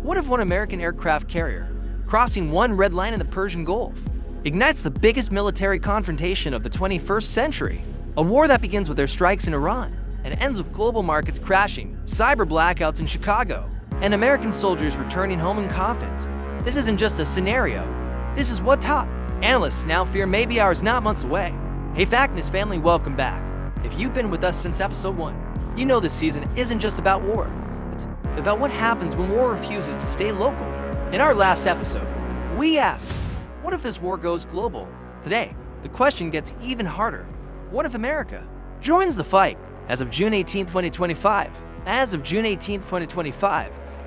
What if one American aircraft carrier, crossing one red line in the Persian Gulf, ignites the biggest military confrontation of the 21st century? A war that begins with airstrikes in Iran and ends with global markets crashing, cyber blackouts in Chicago, and American soldiers returning home in coffins. This isn't just a scenario. This is what top analysts now fear may be hours, not months away. Hey FactNest family, welcome back. If you've been with us since episode 1, you know this season isn't just about war. It's about what happens when war refuses to stay local. In our last episode, we asked, what if this war goes global? Today, the question gets even harder. What if America joins the fight? As of June 18, 2025,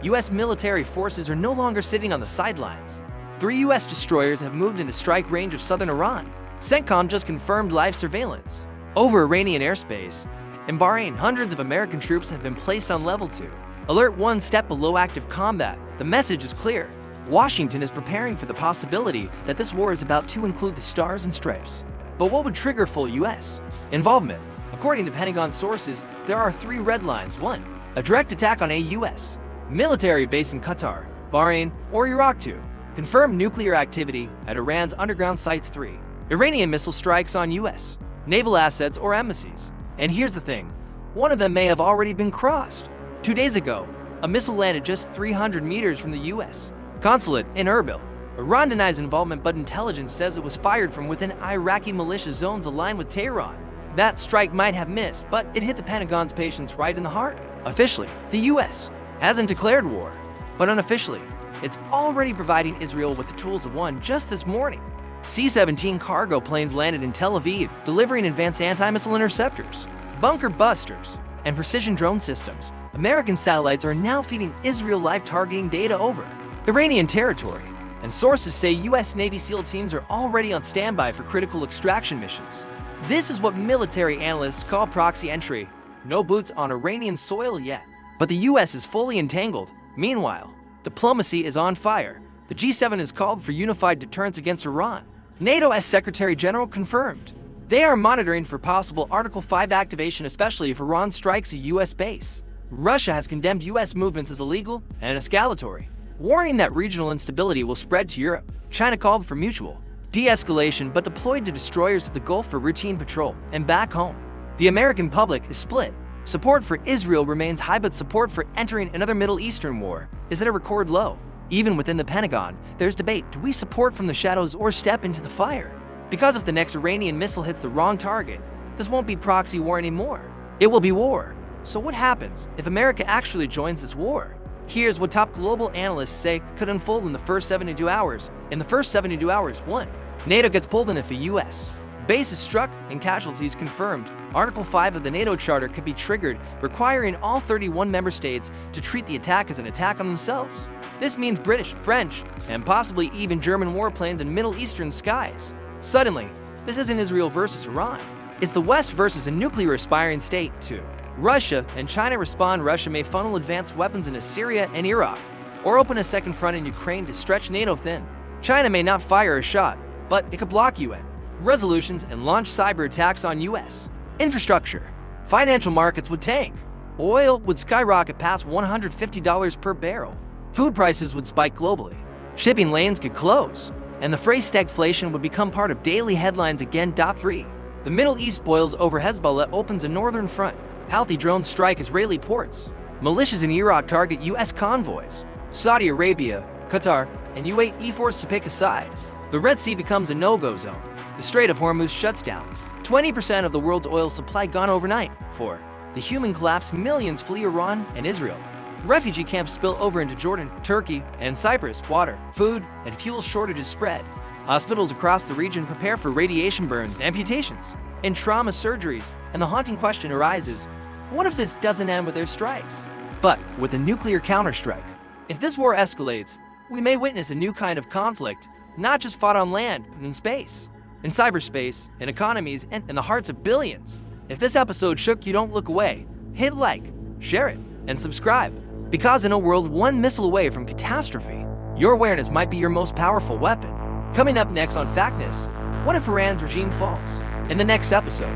U.S. military forces are no longer sitting on the sidelines. 3 U.S. destroyers have moved into strike range of southern Iran. CENTCOM just confirmed live surveillance over Iranian airspace. In Bahrain, hundreds of American troops have been placed on level 2. Alert 1 step below active combat. The message is clear. Washington is preparing for the possibility that this war is about to include the stars and stripes. But what would trigger full U.S. involvement? According to Pentagon sources, there are 3 red lines. 1. A direct attack on a U.S. military base in Qatar, Bahrain, or Iraq. 2. Confirmed nuclear activity at Iran's underground sites. 3. Iranian missile strikes on U.S. naval assets or embassies. And here's the thing, one of them may have already been crossed. 2 days ago, a missile landed just 300 meters from the U.S. consulate in Erbil. Iran denies involvement, but intelligence says it was fired from within Iraqi militia zones aligned with Tehran. That strike might have missed, but it hit the Pentagon's patience right in the heart. Officially, the U.S. hasn't declared war, but unofficially, it's already providing Israel with the tools of one. Just this morning, C-17 cargo planes landed in Tel Aviv, delivering advanced anti-missile interceptors, bunker busters, and precision drone systems. American satellites are now feeding Israel live targeting data over Iranian territory, and sources say U.S. Navy SEAL teams are already on standby for critical extraction missions. This is what military analysts call proxy entry. No boots on Iranian soil yet, but the U.S. is fully entangled. Meanwhile, diplomacy is on fire. The G7 has called for unified deterrence against Iran. NATO's Secretary General confirmed they are monitoring for possible Article 5 activation, especially if Iran strikes a U.S. base. Russia has condemned U.S. movements as illegal and escalatory, warning that regional instability will spread to Europe. China called for mutual de-escalation but deployed to destroyers to the Gulf for routine patrol. And back home, the American public is split. Support for Israel remains high, but support for entering another Middle Eastern war is at a record low. Even within the Pentagon, there's debate. Do we support from the shadows or step into the fire? Because if the next Iranian missile hits the wrong target, this won't be proxy war anymore. It will be war. So what happens if America actually joins this war? Here's what top global analysts say could unfold in the first 72 hours. 1. NATO gets pulled in if a U.S. base is struck and casualties confirmed. Article 5 of the NATO Charter could be triggered, requiring all 31 member states to treat the attack as an attack on themselves. This means British, French, and possibly even German warplanes in Middle Eastern skies. Suddenly, this isn't Israel versus Iran. It's the West versus a nuclear aspiring state. 2. Russia and China respond. Russia may funnel advanced weapons into Syria and Iraq, or open a second front in Ukraine to stretch NATO thin. China may not fire a shot, but it could block UN resolutions and launch cyber attacks on U.S. infrastructure. Financial markets would tank. Oil would skyrocket past $150 per barrel. Food prices would spike globally. Shipping lanes could close, and the phrase stagflation would become part of daily headlines again. 3. The Middle East boils over. Hezbollah opens a northern front. Houthi drones strike Israeli ports. Militias in Iraq target U.S. convoys. Saudi Arabia, Qatar, and UAE forced to pick a side. The Red Sea becomes a no-go zone. The Strait of Hormuz shuts down. 20% of the world's oil supply gone overnight. 4. The human collapse. Millions flee Iran and Israel. Refugee camps spill over into Jordan, Turkey, and Cyprus. Water, food, and fuel shortages spread. Hospitals across the region prepare for radiation burns, amputations, and trauma surgeries. And the haunting question arises, what if this doesn't end with airstrikes, but with a nuclear counterstrike? If this war escalates, we may witness a new kind of conflict, not just fought on land, but in space, in cyberspace, in economies, and in the hearts of billions. If this episode shook you, don't look away. Hit like, share it, and subscribe. Because in a world one missile away from catastrophe, your awareness might be your most powerful weapon. Coming up next on FactNest, what if Iran's regime falls? In the next episode,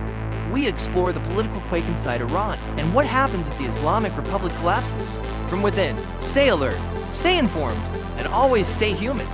we explore the political quake inside Iran and what happens if the Islamic Republic collapses. From within, stay alert. Stay informed and always stay human.